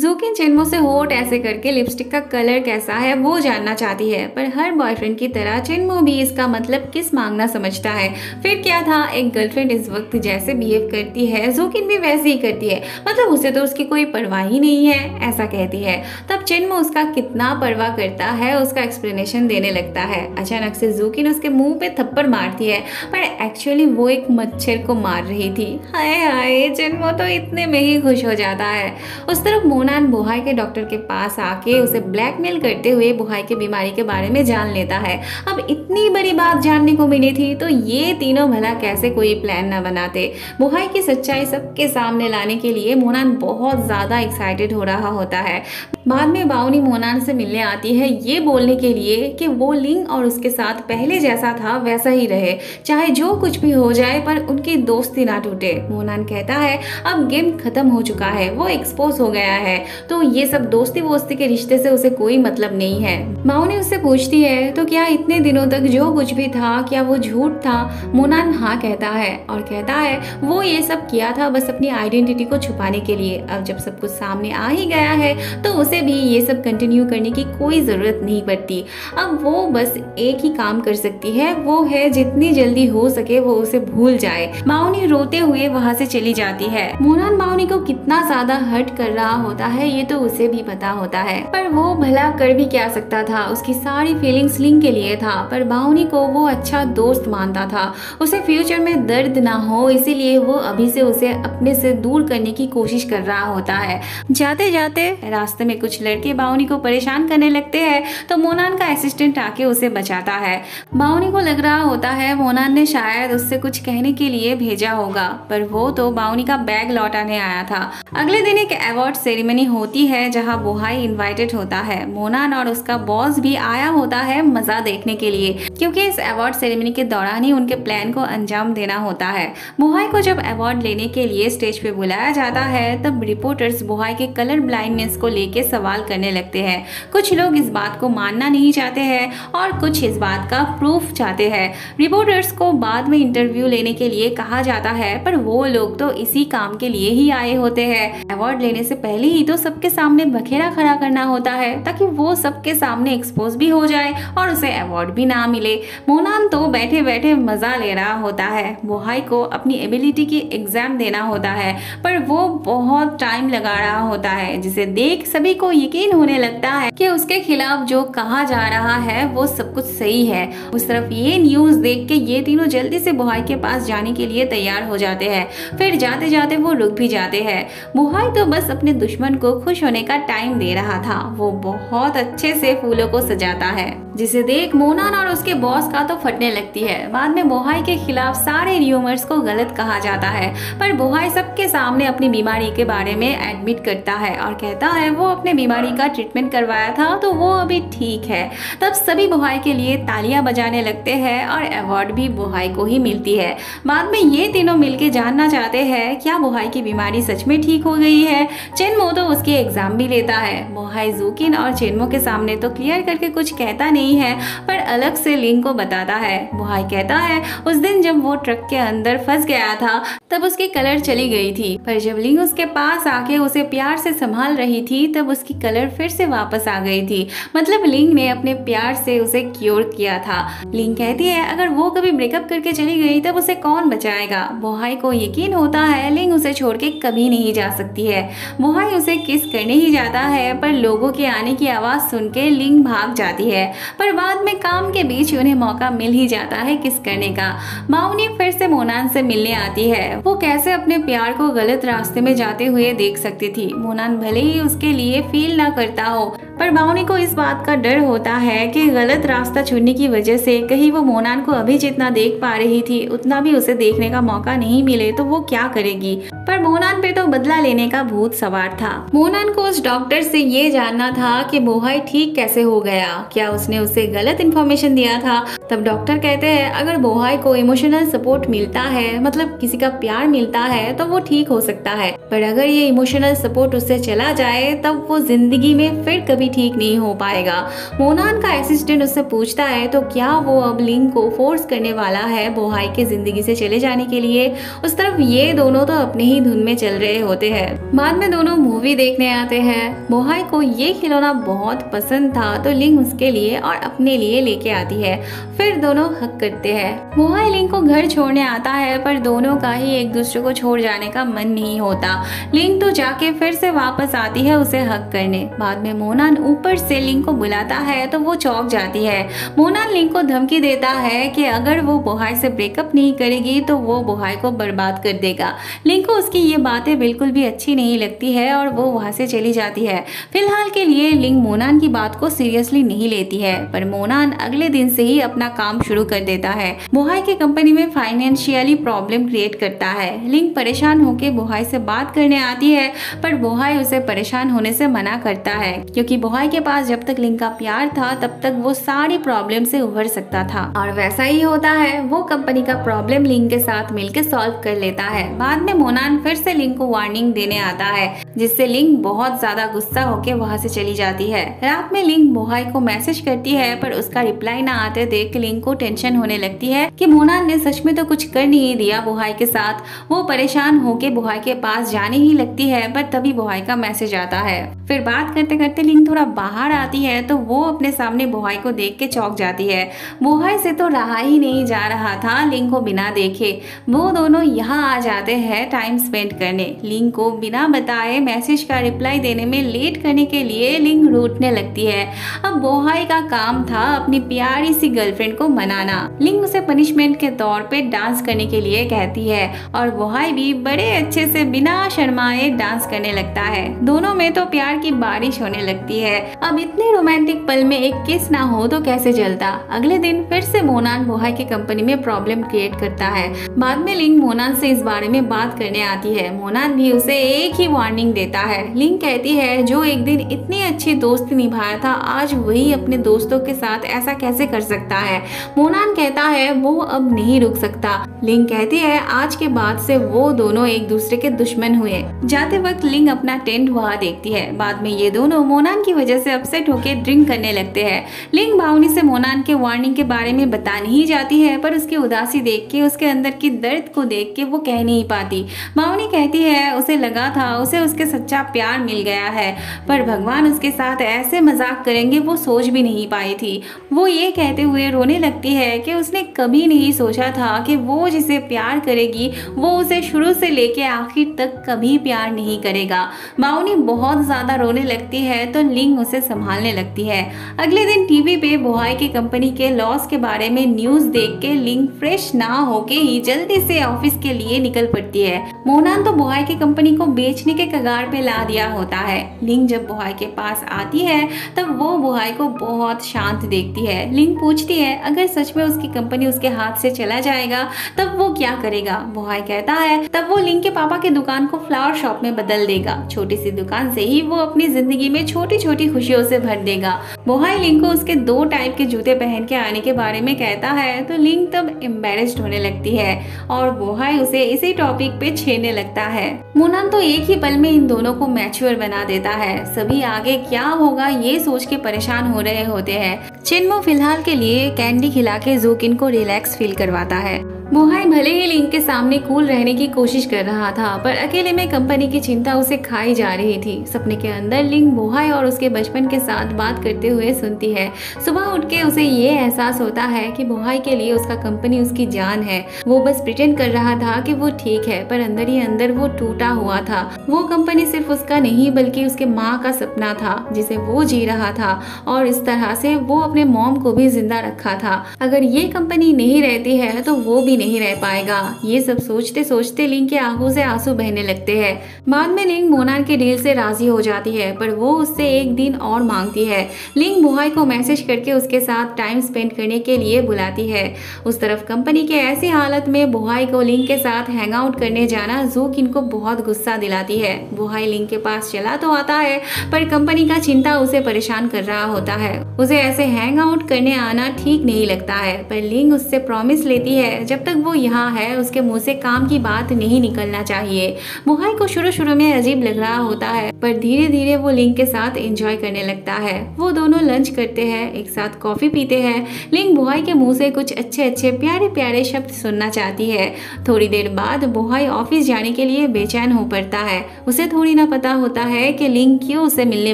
जूकिन चिन्मो से होठ ऐसे करके लिपस्टिक का कलर कैसा है वो जानना चाहती है, पर हर बॉयफ्रेंड की तरह चिन्मो भी इसका मतलब किस मांगना समझता है। फिर क्या था, एक गर्लफ्रेंड इस वक्त जैसे बिहेव करती है जूकिन भी वैसे ही करती है, मतलब उसे तो उसकी कोई परवाह ही नहीं है, ऐसा कहती है। तब चिन्मो उसका कितना परवाह करता है उसका एक्सप्लेनेशन देने लगता है। अचानक से जूकिन उसके मुंह पे थप्पड़ मारती है, पर एक्चुअली वो एक मच्छर को मार रही थी। हाय हाय, चिन्मो तो इतने में ही खुश हो जाता है। उस तरफ मोनान बोहाई के डॉक्टर के पास आके उसे ब्लैकमेल करते हुए बोहाई की बीमारी के बारे में जान लेता है। अब इतनी बड़ी बात जानने को मिली थी तो ये तीनों भला कैसे कोई प्लान न बनाते। बोहाई की सच्चाई सबके सामने लाने के लिए मोनान बहुत ज्यादा एक्साइटेड हो रहा होता है। बाद में बाओनी मोनान से मिलने आती है ये बोलने के लिए कि वो लिंग और उसके साथ पहले जैसा था वैसा ही रहे, चाहे जो कुछ भी हो जाए पर उनकी दोस्ती ना टूटे। मोनान कहता है अब गेम खत्म हो चुका है, वो एक्सपोज हो गया है, तो ये सब दोस्ती वोस्ती के रिश्ते से उसे कोई मतलब नहीं है। बाओनी उससे पूछती है तो क्या इतने दिनों तक जो कुछ भी था क्या वो झूठ था। मोनान हाँ कहता है और कहता है वो ये सब किया था बस अपनी आइडेंटिटी को छुपाने के लिए। अब जब सब कुछ सामने आ ही गया है तो उसे भी ये सब कंटिन्यू करने की कोई जरूरत नहीं पड़ती। अब वो बस एक ही काम कर सकती है, वो है जितनी जल्दी हो सके वो उसे भूल जाए। बाओनी रोते हुए वहाँ से चली जाती है। मोनान बाओनी को कितना ज्यादा हर्ट कर रहा होता है ये तो उसे भी पता होता है, पर वो भला कर भी क्या सकता था। उसकी सारी फीलिंग्स लिंग के लिए था, पर बाओनी को वो अच्छा दोस्त मानता था। उसे फ्यूचर में दर्द ना हो इसीलिए वो अभी से उसे अपने से दूर करने की कोशिश कर रहा होता है। जाते जाते रास्ते में कुछ लड़के बाओनी को परेशान करने लगते हैं तो मोनान का असिस्टेंट आके उसे बचाता है। बाओनी को लग रहा होता है मोनान ने शायद उससे कुछ कहने के लिए भेजा होगा, पर वो तो बाओनी का बैग लौटाने आया था। अगले दिन एक अवार्ड सेरेमनी होती है जहां बोहाई इनवाइटेड होता है। मोनान और उसका बॉस भी आया होता है मजा देखने के लिए, क्योंकि इस अवार्ड सेरेमनी के दौरान ही उनके प्लान को अंजाम देना होता है। बोहाई को जब अवार्ड लेने के लिए स्टेज पे बुलाया जाता है तब रिपोर्टर्स बोहाई के कलर ब्लाइंडनेस को लेके सवाल करने लगते हैं। कुछ लोग इस बात को मानना नहीं चाहते हैं और कुछ इस बात का प्रूफ चाहते हैं। रिपोर्टर्स को बाद में इंटरव्यू लेने के लिए कहा जाता है, पर वो लोग तो इसी काम के लिए ही आए होते हैं। अवार्ड लेने से पहले ही तो सबके सामने बखेड़ा खड़ा करना होता है ताकि वो सबके सामने एक्सपोज भी हो जाए और उसे अवार्ड भी ना मिले। मोनान तो बैठे बैठे मजा ले रहा होता है। बोहाई को अपनी एबिलिटी की एग्जाम देना होता है, पर वो बहुत टाइम लगा रहा होता है, जिसे देख सभी को यकीन होने लगता है कि उसके खिलाफ जो कहा जा रहा है वो सब कुछ सही है। उस तरफ ये न्यूज देख के ये तीनों जल्दी से बोहाई के पास जाने के लिए तैयार हो जाते हैं। फिर जाते जाते वो रुक भी जाते हैं। बोहाई तो बस अपने दुश्मन को खुश होने का टाइम दे रहा था। वो बहुत अच्छे से फूलों को सजाता है, जिसे देख मोनान और उसके बॉस का तो फटने लगती है। बाद में बोहाई के खिलाफ सारे र्यूमर्स को गलत कहा जाता है, पर बोहाई सबके सामने अपनी बीमारी के बारे में एडमिट करता है और कहता है वो अपने बीमारी का ट्रीटमेंट करवाया था तो वो अभी ठीक है। तब सभी बोहाई के लिए तालियां बजाने लगते हैं और अवार्ड भी बोहाई को ही मिलती है। बाद में ये तीनों मिलके जानना चाहते हैं क्या बोहाई की बीमारी सच में ठीक हो गई है। चिन्मो तो उसके एग्जाम भी लेता है। बोहाई जूकिन और चिन्मो के सामने तो क्लियर करके कुछ कहता नहीं है, पर अलग से लिंग को बताता है। बोहाई कहता है उस दिन जब वो ट्रक के अंदर फंस गया था तब उसकी कलर चली गई थी, पर जब लिंग उसके पास आके उसे प्यार से संभाल रही थी तब उसकी कलर फिर से वापस आ गई थी। मतलब लिंग ने अपने प्यार से उसे क्योर किया था। लिंग कहती है अगर वो कभी ब्रेकअप करके चली गई तब उसे कौन बचाएगा। बोहाई को यकीन होता है लिंग उसे छोड़ के कभी नहीं जा सकती है। बोहाई उसे किस करने ही जाता है, पर लोगों के आने की आवाज सुन के लिंग भाग जाती है, पर बाद में काम के बीच उन्हें मौका मिल ही जाता है किस करने का। बाओनी फिर से मोनान से मिलने आती है। वो कैसे अपने प्यार को गलत रास्ते में जाते हुए देख सकती थी। मोनान भले ही उसके लिए फील ना करता हो, पर बाओनी को इस बात का डर होता है कि गलत रास्ता चुनने की वजह से कहीं वो मोनान को अभी जितना देख पा रही थी उतना भी उसे देखने का मौका नहीं मिले तो वो क्या करेगी। पर मोनान पे तो बदला लेने का भूत सवार था। मोनान को उस डॉक्टर से ये जानना था कि बोहाई ठीक कैसे हो गया, क्या उसने उसे गलत इन्फॉर्मेशन दिया था। तब डॉक्टर कहते हैं अगर बोहाई को इमोशनल सपोर्ट मिलता है, मतलब किसी का प्यार मिलता है, तो वो ठीक हो सकता है, पर अगर ये इमोशनल सपोर्ट उससे चला जाए तब वो जिंदगी में फिर कभी ठीक नहीं हो पाएगा। मोनान का असिस्टेंट उससे पूछता है तो क्या वो अब लिंग को फोर्स करने वाला है बोहाई के जिंदगी से चले जाने के लिए। उस तरफ ये दोनों तो अपने ही धुन में चल रहे होते हैं। बाद में दोनों मूवी देखने आते हैं। बोहाई को ये खिलौना बहुत पसंद था तो लिंग उसके लिए और अपने लिए लेके आती है। फिर दोनों हक करते हैं। बोहाई लिंग को घर छोड़ने आता है पर दोनों का ही एक दूसरे को छोड़ जाने का मन नहीं होता। लिंग तो जाके फिर से वापस आती है उसे हक करने। बाद में मोनान ऊपर से लिंग को बुलाता है तो वो चौंक जाती है। मोनान लिंग को धमकी देता है कि अगर वो बोहाई से ब्रेकअप नहीं करेगी तो वो बोहाई को बर्बाद कर देगा। लिंग को उसकी ये बातें बिल्कुल भी अच्छी नहीं लगती है और वो वहाँ से चली जाती है। फिलहाल के लिए लिंग मोनान की बात को सीरियसली नहीं लेती है पर मोनान अगले दिन से ही अपना काम शुरू कर देता है। बोहाई की कंपनी में फाइनेंशियली प्रॉब्लम क्रिएट करता है। लिंग परेशान होकर बोहाई से बात करने आती है पर बोहाई उसे परेशान होने से मना करता है क्योंकि बोहाई के पास जब तक लिंग का प्यार था तब तक वो सारी प्रॉब्लम से उभर सकता था। और वैसा ही होता है। वो कंपनी का प्रॉब्लम लिंग के साथ मिलकर सॉल्व कर लेता है। बाद में मोनान फिर से लिंग को वार्निंग देने आता है जिससे लिंग बहुत ज्यादा गुस्सा होकर वहाँ से चली जाती है। रात में लिंग बोहाई को मैसेज करती है पर उसका रिप्लाई ना आते देख लिंग को टेंशन होने लगती है कि मोनान ने सच में तो कुछ कर नहीं दिया बोहाई के साथ। वो परेशान होकर बोहाई के पास जाने ही लगती है पर तभी बोहाई का मैसेज आता है। फिर बात करते करते लिंग थोड़ा बाहर आती है तो वो अपने सामने बोहाई को देख के चौंक जाती है। बोहाई से तो रहा ही नहीं जा रहा था लिंग को बिना देखे। वो दोनों यहाँ आ जाते हैं टाइम स्पेंड करने। लिंग को बिना बताए मैसेज का रिप्लाई देने में लेट करने के लिए लिंग रूठने लगती है। अब बोहाई का काम था अपनी प्यारी सी गर्लफ्रेंड को मनाना। लिंग उसे पनिशमेंट के तौर पे डांस करने के लिए कहती है और बोहाई भी बड़े अच्छे से बिना शर्माए डांस करने लगता है। दोनों में तो प्यार की बारिश होने लगती है। अब इतने रोमांटिक पल में एक किस ना हो तो कैसे चलता। अगले दिन फिर से मोनान बोहाई की कंपनी में प्रॉब्लम क्रिएट करता है। बाद में लिंग मोनान से इस बारे में बात करने आती है। मोनान भी उसे एक ही वार्निंग देता है। लिंग कहती है जो एक दिन इतनी अच्छी दोस्ती निभाया था आज वही अपने दोस्तों के साथ ऐसा कैसे कर सकता है। मोनान कहता है वो अब नहीं रुक सकता। लिंग कहती है आज के बाद से वो दोनों एक दूसरे के दुश्मन हुए। जाते वक्त लिंग अपना टेंट वहाँ देखती है। बाद में ये दोनों मोनान की वजह से अपसेट होकर ड्रिंक करने लगते हैं। लिंग भावनी से मोनान के वार्निंग के बारे में बताने ही जाती है पर उसकी उदासी देख के उसके अंदर की दर्द को देख के वो कह नहीं पाती। भावनी कहती है उसे लगा था उसे उसके सच्चा प्यार मिल गया है पर भगवान उसके साथ ऐसे मजाक करेंगे वो सोच भी नहीं पाई थी। वो ये कहते हुए रोने लगती है कि उसने कभी नहीं सोचा था कि वो जिसे प्यार करेगी वो उसे शुरू से लेके आखिर तक कभी प्यार नहीं करेगा। भावनी बहुत ज्यादा रोने लगती है तो लिंग उसे संभालने लगती है। अगले दिन टीवी पे बोहाई की कंपनी के लॉस के बारे में न्यूज देख के लिंग फ्रेश ना होके ही जल्दी से ऑफिस के लिए निकल पड़ती है। मोनान तो बोहाई की कंपनी को बेचने के कगार पे ला दिया होता है। लिंग जब बोहाई के पास आती है तब वो बोहाई को बहुत शांत देखती है। लिंग पूछती है अगर सच में उसकी कंपनी उसके हाथ से चला जाएगा तब वो क्या करेगा। बोहाई कहता है तब वो लिंग के पापा की दुकान को फ्लावर शॉप में बदल देगा। छोटी सी दुकान से ही वो अपनी जिंदगी में छोटी छोटी खुशियों से भर देगा। बोहाई लिंग को उसके 2 टाइप के जूते पहन के आने के बारे में कहता है तो लिंग तब एम्बेरेस्ड होने लगती है और बोहाई उसे इसी टॉपिक पे छेड़ने लगता है। मोनान तो एक ही पल में इन दोनों को मैच्योर बना देता है। सभी आगे क्या होगा ये सोच के परेशान हो रहे होते हैं। चिन्मो फिलहाल के लिए कैंडी खिला के जूकिन को रिलैक्स फील करवाता है। बोहाई भले ही लिंग के सामने कूल रहने की कोशिश कर रहा था पर अकेले में कंपनी की चिंता उसे खाई जा रही थी। सपने के अंदर लिंग बोहाई और उसके बचपन के साथ बात करते हुए सुनती है। सुबह उठ के उसे ये एहसास होता है कि बोहाई के लिए उसका कंपनी उसकी जान है। वो बस प्रिटेंड कर रहा था कि वो ठीक है पर अंदर ही अंदर वो टूटा हुआ था। वो कंपनी सिर्फ उसका नहीं बल्कि उसके माँ का सपना था जिसे वो जी रहा था और इस तरह से वो अपने मॉम को भी जिंदा रखा था। अगर ये कंपनी नहीं रहती है तो वो भी नहीं रह पाएगा। ये सब सोचते सोचते लिंग के आंखों से आंसू बहने लगते हैं। बाद में लिंग मोनान के डील से राजी हो जाती है पर वो उससे एक दिन और मांगती है। लिंग बोहाई को मैसेज करके उसके साथ टाइम स्पेंड करने के लिए बुलाती है। उस तरफ कंपनी के ऐसी हालत में बोहाई को लिंग के साथ हैंग आउट करने जाना जूकिन को बहुत गुस्सा दिलाती है। बोहाई लिंग के पास चला तो आता है पर कंपनी का चिंता उसे परेशान कर रहा होता है। उसे ऐसे हैंग आउट करने आना ठीक नहीं लगता है पर लिंग उससे प्रॉमिस लेती है जब जब तक वो यहाँ है उसके मुंह से काम की बात नहीं निकलना चाहिए। बोहाई को शुरू में अजीब लग रहा होता है, पर धीरे धीरे वो लिंग के साथ एंजॉय करने लगता है। वो दोनों लंच करते हैं, एक साथ कॉफी पीते हैं। लिंग बोहाई के मुंह से कुछ अच्छे प्यारे प्यारे शब्द सुनना चाहती है। थोड़ी देर बाद बोहाई ऑफिस जाने के लिए बेचैन हो पड़ता है। उसे थोड़ी ना पता होता है कि लिंग क्यों उसे मिलने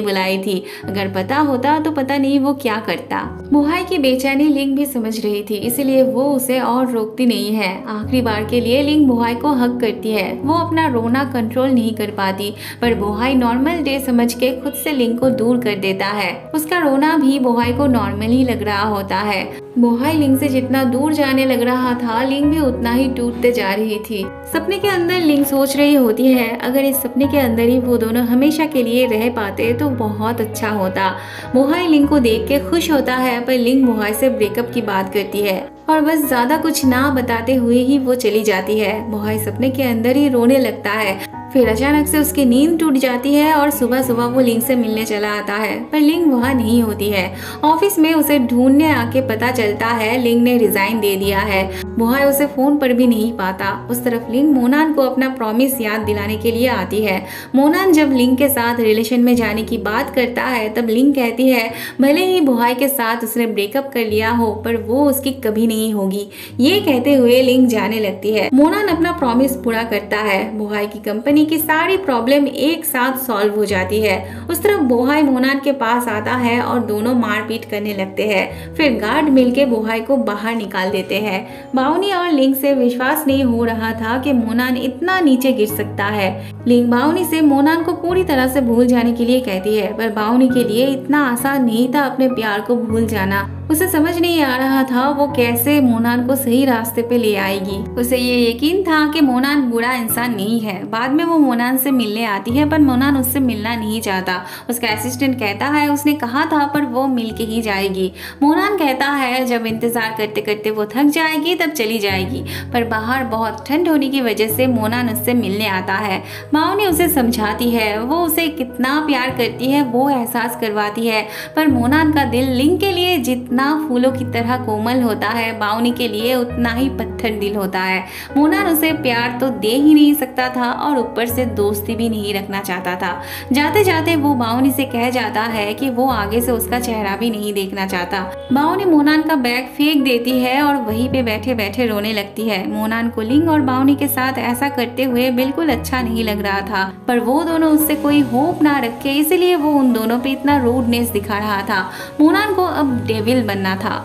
बुलाई थी। अगर पता होता तो पता नहीं वो क्या करता। बोहाई की बेचैनी लिंग भी समझ रही थी, इसलिए वो उसे और रोकती नहीं है। आखिरी बार के लिए लिंग बोहाई को हक करती है। वो अपना रोना कंट्रोल नहीं कर पाती, पर बोहाई नॉर्मल डे समझ के खुद से लिंग को दूर कर देता है। उसका रोना भी बोहाई को नॉर्मल ही लग रहा होता है। बोहाई लिंग से जितना दूर जाने लग रहा था, लिंग भी उतना ही टूटते जा रही थी। सपने के अंदर लिंग सोच रही होती है, अगर इस सपने के अंदर ही वो दोनों हमेशा के लिए रह पाते तो बहुत अच्छा होता। बोहाई लिंग को देख के खुश होता है, पर लिंग बोहाई से ब्रेकअप की बात करती है और बस ज्यादा कुछ ना बताते हुए ही वो चली जाती है। बोहाई सपने के अंदर ही रोने लगता है। फिर अचानक से उसकी नींद टूट जाती है और सुबह वो लिंग से मिलने चला आता है, पर लिंग वहाँ नहीं होती है। ऑफिस में उसे ढूंढने आके पता चलता है लिंग ने रिजाइन दे दिया है। बोहाई उसे फोन पर भी नहीं पाता। उस तरफ लिंग मोनान को अपना प्रॉमिस याद दिलाने के लिए आती है। मोनान जब लिंग के साथ रिलेशन में जाने की बात करता है, तब लिंग कहती है भले ही बोहाई के साथ उसने ब्रेकअप कर लिया हो, पर वो उसकी कभी नहीं होगी। ये कहते हुए लिंग जाने लगती है। मोनान अपना प्रॉमिस पूरा करता है। बोहाई की कंपनी की सारी प्रॉब्लम एक साथ सॉल्व हो जाती है। उस तरफ बोहाई मोनान के पास आता है और दोनों मारपीट करने लगते हैं। फिर गार्ड मिलके बोहाई को बाहर निकाल देते हैं। बाउनी और लिंग से विश्वास नहीं हो रहा था कि मोनान इतना नीचे गिर सकता है। लिंग बाउनी से मोनान को पूरी तरह से भूल जाने के लिए कहती है, पर बाउनी के लिए इतना आसान नहीं था अपने प्यार को भूल जाना। उसे समझ नहीं आ रहा था वो कैसे मोनान को सही रास्ते पे ले आएगी। उसे ये यकीन था कि मोनान बुरा इंसान नहीं है। बाद में वो मोनान से मिलने आती है, पर मोनान उससे मिलना नहीं चाहता। उसका असिस्टेंट कहता है उसने कहा था पर वो मिल के ही जाएगी। मोनान कहता है जब इंतजार करते करते वो थक जाएगी तब चली जाएगी, पर बाहर बहुत ठंड होने की वजह से मोनान उससे मिलने आता है। बाउनी उसे समझाती है, वो उसे कितना प्यार करती है वो एहसास करवाती है, पर मोनान का दिल लिंग के लिए जितना फूलों की तरह कोमल होता है, बाउनी के लिए उतना ही पत्थर दिल होता है। मोनान उसे प्यार तो दे ही नहीं सकता था और ऊपर से दोस्ती भी नहीं रखना चाहता था। जाते जाते वो बाउनी से कह जाता है कि वो आगे से उसका चेहरा भी नहीं देखना चाहता। बाउनी मोनान का बैग फेंक देती है और वहीं पे बैठे बैठे रोने लगती है। मोनान को लिंग और बाउनी के साथ ऐसा करते हुए बिल्कुल अच्छा नहीं लग रहा था, पर वो दोनों उससे कोई होप ना रखे, इसलिए वो उन दोनों पे इतना रूडनेस दिखा रहा था। मोनान को अब डेविल बनना था।